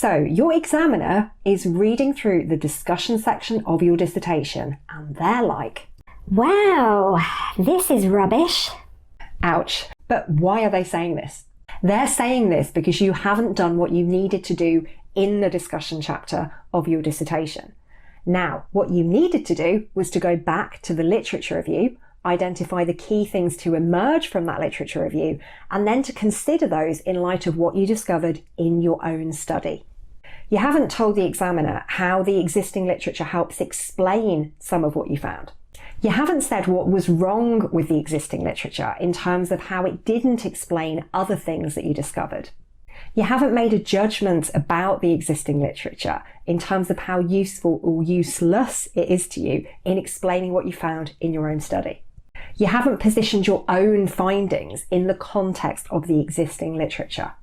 So your examiner is reading through the discussion section of your dissertation and they're like, "Wow, this is rubbish." Ouch. But why are they saying this? They're saying this because you haven't done what you needed to do in the discussion chapter of your dissertation. Now, what you needed to do was to go back to the literature review, identify the key things to emerge from that literature review, and then to consider those in light of what you discovered in your own study. You haven't told the examiner how the existing literature helps explain some of what you found. You haven't said what was wrong with the existing literature in terms of how it didn't explain other things that you discovered. You haven't made a judgment about the existing literature in terms of how useful or useless it is to you in explaining what you found in your own study. You haven't positioned your own findings in the context of the existing literature.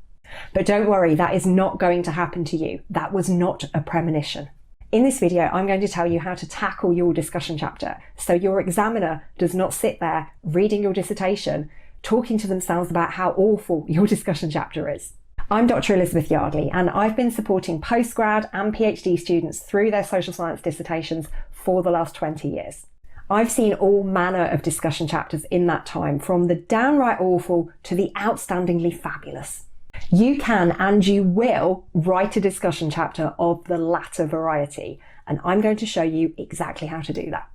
But don't worry, that is not going to happen to you. That was not a premonition. In this video, I'm going to tell you how to tackle your discussion chapter so your examiner does not sit there reading your dissertation, talking to themselves about how awful your discussion chapter is. I'm Dr. Elizabeth Yardley, and I've been supporting postgrad and PhD students through their social science dissertations for the last 20 years. I've seen all manner of discussion chapters in that time, from the downright awful to the outstandingly fabulous. You can and you will write a discussion chapter of the latter variety, and I'm going to show you exactly how to do that.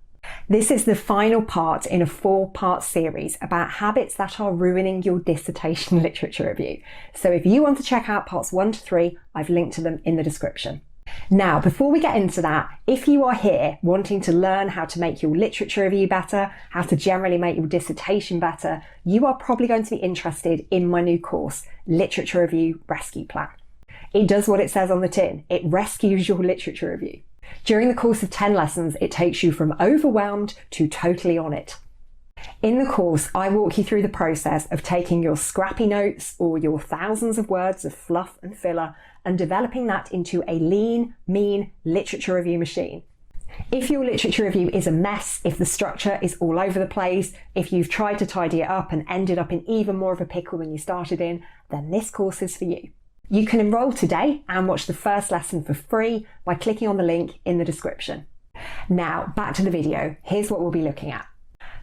This is the final part in a 4-part series about habits that are ruining your dissertation literature review. So if you want to check out parts 1 to 3, I've linked to them in the description. Now, before we get into that, if you are here wanting to learn how to make your literature review better, how to generally make your dissertation better, you are probably going to be interested in my new course, Literature Review Rescue Plan. It does what it says on the tin. It rescues your literature review. During the course of 10 lessons, it takes you from overwhelmed to totally on it. In the course, I walk you through the process of taking your scrappy notes or your thousands of words of fluff and filler and developing that into a lean, mean literature review machine. If your literature review is a mess, if the structure is all over the place, if you've tried to tidy it up and ended up in even more of a pickle than you started in, then this course is for you. You can enroll today and watch the first lesson for free by clicking on the link in the description. Now, back to the video. Here's what we'll be looking at.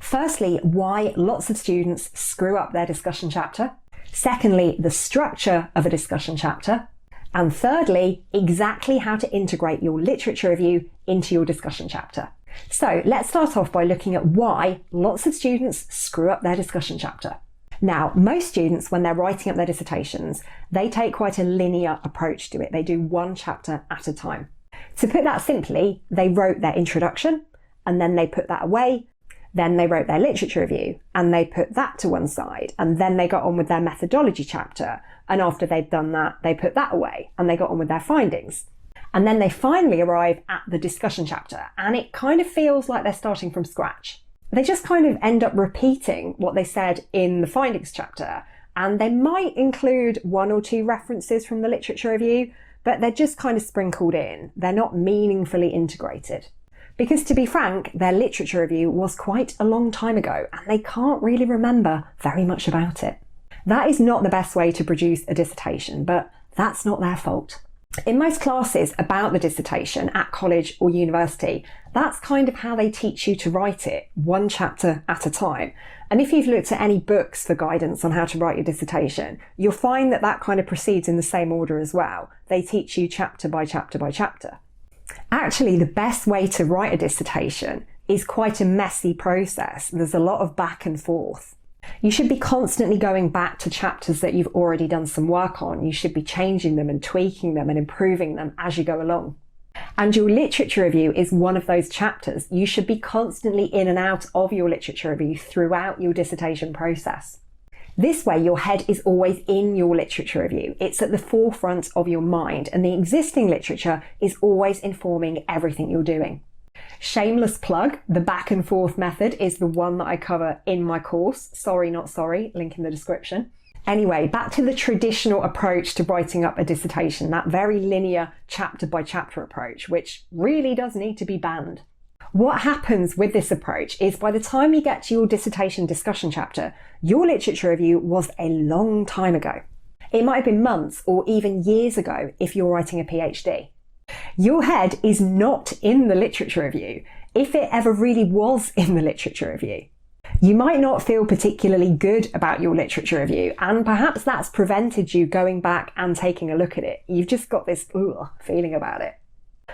Firstly, why lots of students screw up their discussion chapter. Secondly, the structure of a discussion chapter. And thirdly, exactly how to integrate your literature review into your discussion chapter. So let's start off by looking at why lots of students screw up their discussion chapter. Now, most students, when they're writing up their dissertations, they take quite a linear approach to it. They do one chapter at a time. To put that simply, they wrote their introduction and then they put that away. Then they wrote their literature review and they put that to one side, and then they got on with their methodology chapter. And after they'd done that, they put that away and they got on with their findings. And then they finally arrive at the discussion chapter, and it kind of feels like they're starting from scratch. They just kind of end up repeating what they said in the findings chapter, and they might include 1 or 2 references from the literature review, but they're just kind of sprinkled in. They're not meaningfully integrated. Because to be frank, their literature review was quite a long time ago and they can't really remember very much about it. That is not the best way to produce a dissertation, but that's not their fault. In most classes about the dissertation at college or university, that's kind of how they teach you to write it, one chapter at a time. And if you've looked at any books for guidance on how to write your dissertation, you'll find that that kind of proceeds in the same order as well. They teach you chapter by chapter by chapter. Actually, the best way to write a dissertation is quite a messy process. There's a lot of back and forth. You should be constantly going back to chapters that you've already done some work on. You should be changing them and tweaking them and improving them as you go along. And your literature review is one of those chapters. You should be constantly in and out of your literature review throughout your dissertation process. This way, your head is always in your literature review. It's at the forefront of your mind, and the existing literature is always informing everything you're doing. Shameless plug, the back and forth method is the one that I cover in my course. Sorry, not sorry, link in the description. Anyway, back to the traditional approach to writing up a dissertation, that very linear chapter by chapter approach, which really does need to be banned. What happens with this approach is by the time you get to your dissertation discussion chapter, your literature review was a long time ago. It might have been months or even years ago if you're writing a PhD. Your head is not in the literature review, if it ever really was in the literature review. You might not feel particularly good about your literature review, and perhaps that's prevented you going back and taking a look at it. You've just got this feeling about it.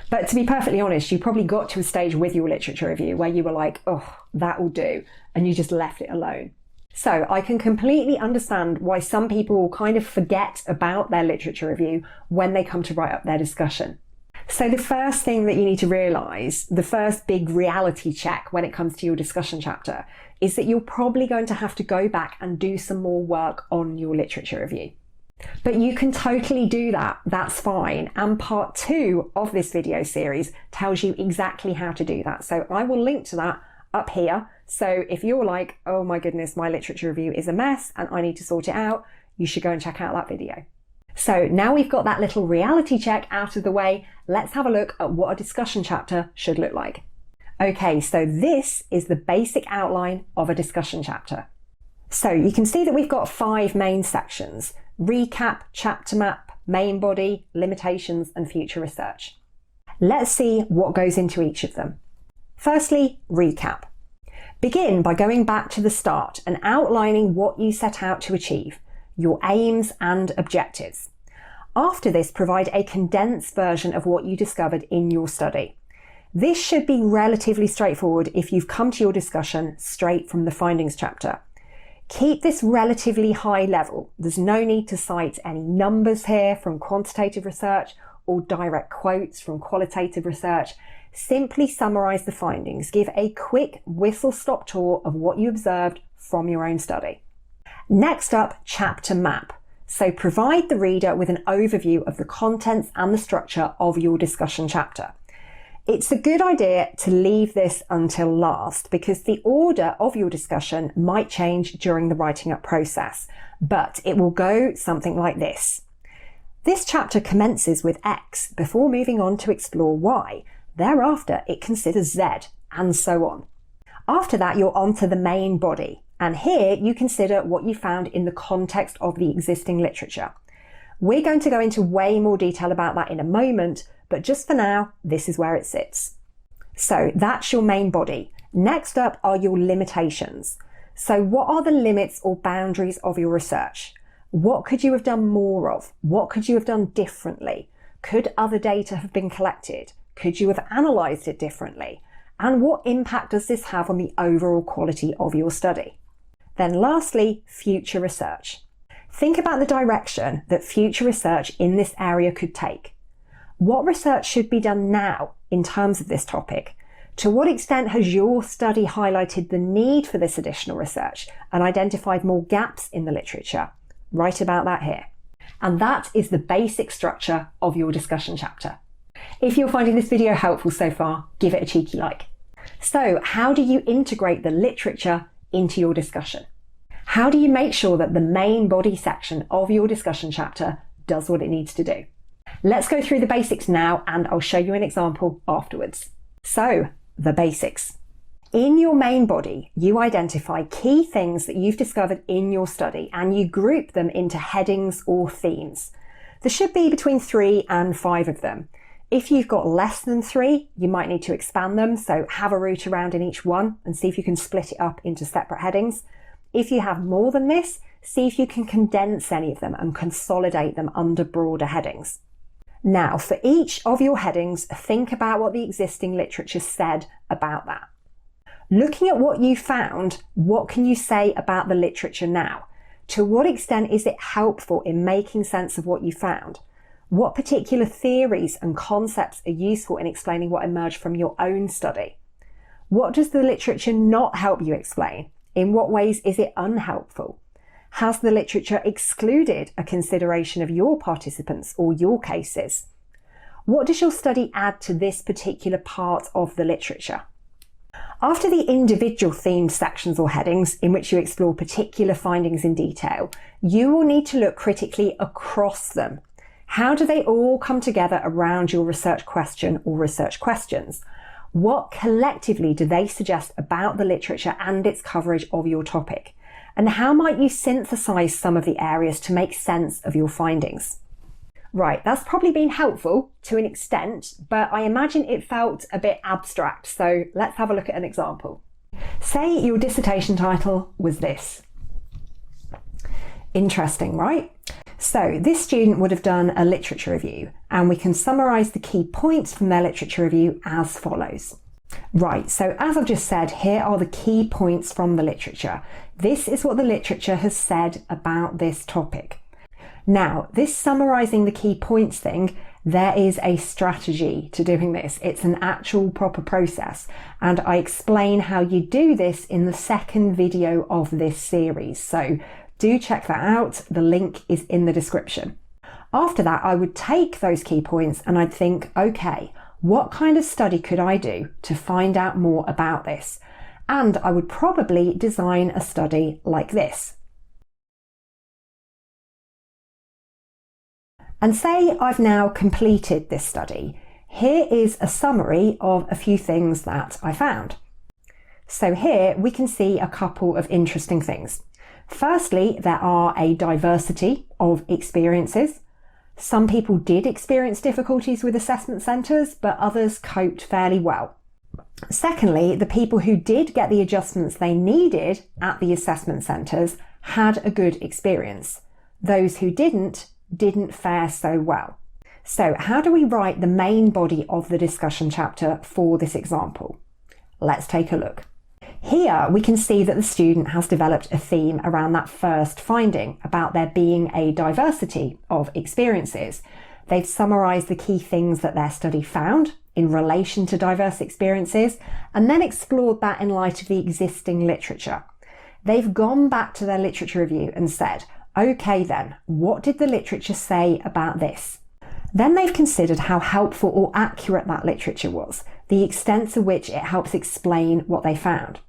But to be perfectly honest, you probably got to a stage with your literature review where you were like, oh, that will do, and you just left it alone. So I can completely understand why some people kind of forget about their literature review when they come to write up their discussion. So the first thing that you need to realise, the first big reality check when it comes to your discussion chapter, is that you're probably going to have to go back and do some more work on your literature review. But you can totally do that, that's fine. And part 2 of this video series tells you exactly how to do that. So I will link to that up here. So if you're like, oh my goodness, my literature review is a mess and I need to sort it out, you should go and check out that video. So now we've got that little reality check out of the way, let's have a look at what a discussion chapter should look like. Okay, so this is the basic outline of a discussion chapter. So you can see that we've got 5 main sections: recap, chapter map, main body, limitations, and future research. Let's see what goes into each of them. Firstly, recap. Begin by going back to the start and outlining what you set out to achieve, your aims and objectives. After this, provide a condensed version of what you discovered in your study. This should be relatively straightforward if you've come to your discussion straight from the findings chapter. Keep this relatively high level. There's no need to cite any numbers here from quantitative research or direct quotes from qualitative research. Simply summarise the findings. Give a quick whistle-stop tour of what you observed from your own study. Next up, chapter map. So provide the reader with an overview of the contents and the structure of your discussion chapter. It's a good idea to leave this until last because the order of your discussion might change during the writing up process, but it will go something like this. This chapter commences with X before moving on to explore Y. Thereafter, it considers Z, and so on. After that, you're on to the main body, and here you consider what you found in the context of the existing literature. We're going to go into way more detail about that in a moment, but just for now, this is where it sits. So that's your main body. Next up are your limitations. So what are the limits or boundaries of your research? What could you have done more of? What could you have done differently? Could other data have been collected? Could you have analysed it differently? And what impact does this have on the overall quality of your study? Then lastly, future research. Think about the direction that future research in this area could take. What research should be done now in terms of this topic? To what extent has your study highlighted the need for this additional research and identified more gaps in the literature? Write about that here. And that is the basic structure of your discussion chapter. If you're finding this video helpful so far, give it a cheeky like. So how do you integrate the literature into your discussion? How do you make sure that the main body section of your discussion chapter does what it needs to do? Let's go through the basics now and I'll show you an example afterwards. So, the basics. In your main body, you identify key things that you've discovered in your study and you group them into headings or themes. There should be between 3 and 5 of them. If you've got less than 3, you might need to expand them, so have a route around in each one and see if you can split it up into separate headings. If you have more than this, see if you can condense any of them and consolidate them under broader headings. Now, for each of your headings, think about what the existing literature said about that. Looking at what you found, what can you say about the literature now? To what extent is it helpful in making sense of what you found? What particular theories and concepts are useful in explaining what emerged from your own study? What does the literature not help you explain? In what ways is it unhelpful? Has the literature excluded a consideration of your participants or your cases? What does your study add to this particular part of the literature? After the individual themed sections or headings in which you explore particular findings in detail, you will need to look critically across them. How do they all come together around your research question or research questions? What collectively do they suggest about the literature and its coverage of your topic? And how might you synthesize some of the areas to make sense of your findings? Right, that's probably been helpful to an extent, but I imagine it felt a bit abstract, so let's have a look at an example. Say your dissertation title was this. Interesting, right? So this student would have done a literature review, and we can summarise the key points from their literature review as follows. Right, so as I've just said, here are the key points from the literature. This is what the literature has said about this topic. Now, this summarising the key points thing, there is a strategy to doing this. It's an actual proper process, and I explain how you do this in the second video of this series. So do check that out. The link is in the description. After that, I would take those key points and I'd think, okay, what kind of study could I do to find out more about this? And I would probably design a study like this. And say I've now completed this study. Here is a summary of a few things that I found. So here we can see a couple of interesting things. Firstly, there are a diversity of experiences. Some people did experience difficulties with assessment centres, but others coped fairly well. Secondly, the people who did get the adjustments they needed at the assessment centres had a good experience. Those who didn't fare so well. So how do we write the main body of the discussion chapter for this example? Let's take a look. Here we can see that the student has developed a theme around that first finding about there being a diversity of experiences. They've summarised the key things that their study found in relation to diverse experiences and then explored that in light of the existing literature. They've gone back to their literature review and said, okay then, what did the literature say about this? Then they've considered how helpful or accurate that literature was, the extent to which it helps explain what they found.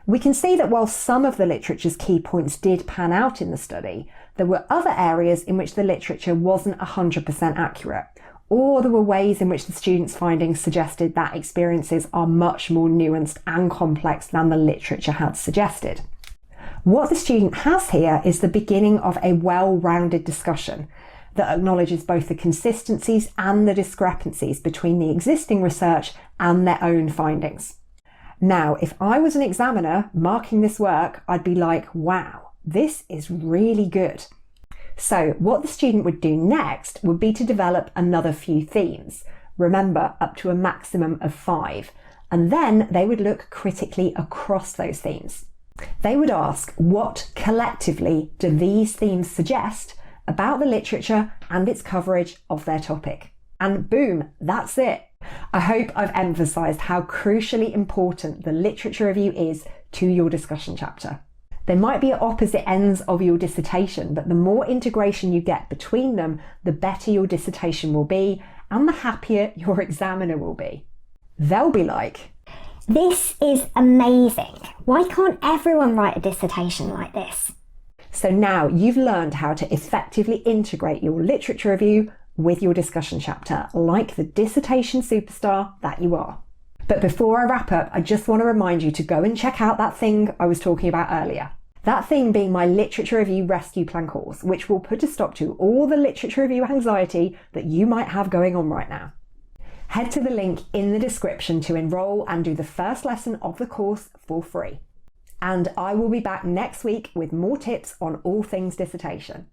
We can see that while some of the literature's key points did pan out in the study, there were other areas in which the literature wasn't 100% accurate, or there were ways in which the students' findings suggested that experiences are much more nuanced and complex than the literature had suggested. What the student has here is the beginning of a well-rounded discussion that acknowledges both the consistencies and the discrepancies between the existing research and their own findings. Now, if I was an examiner marking this work, I'd be like, wow, this is really good. So what the student would do next would be to develop another few themes. Remember, up to a maximum of 5. And then they would look critically across those themes. They would ask, what collectively do these themes suggest about the literature and its coverage of their topic? And boom, that's it. I hope I've emphasised how crucially important the literature review is to your discussion chapter. They might be at opposite ends of your dissertation, but the more integration you get between them, the better your dissertation will be and the happier your examiner will be. They'll be like, This is amazing. Why can't everyone write a dissertation like this? So now you've learned how to effectively integrate your literature review with your discussion chapter, like the dissertation superstar that you are. But before I wrap up, I just want to remind you to go and check out that thing I was talking about earlier. That thing being my literature review rescue plan course, which will put a stop to all the literature review anxiety that you might have going on right now. Head to the link in the description to enroll and do the first lesson of the course for free. And I will be back next week with more tips on all things dissertation.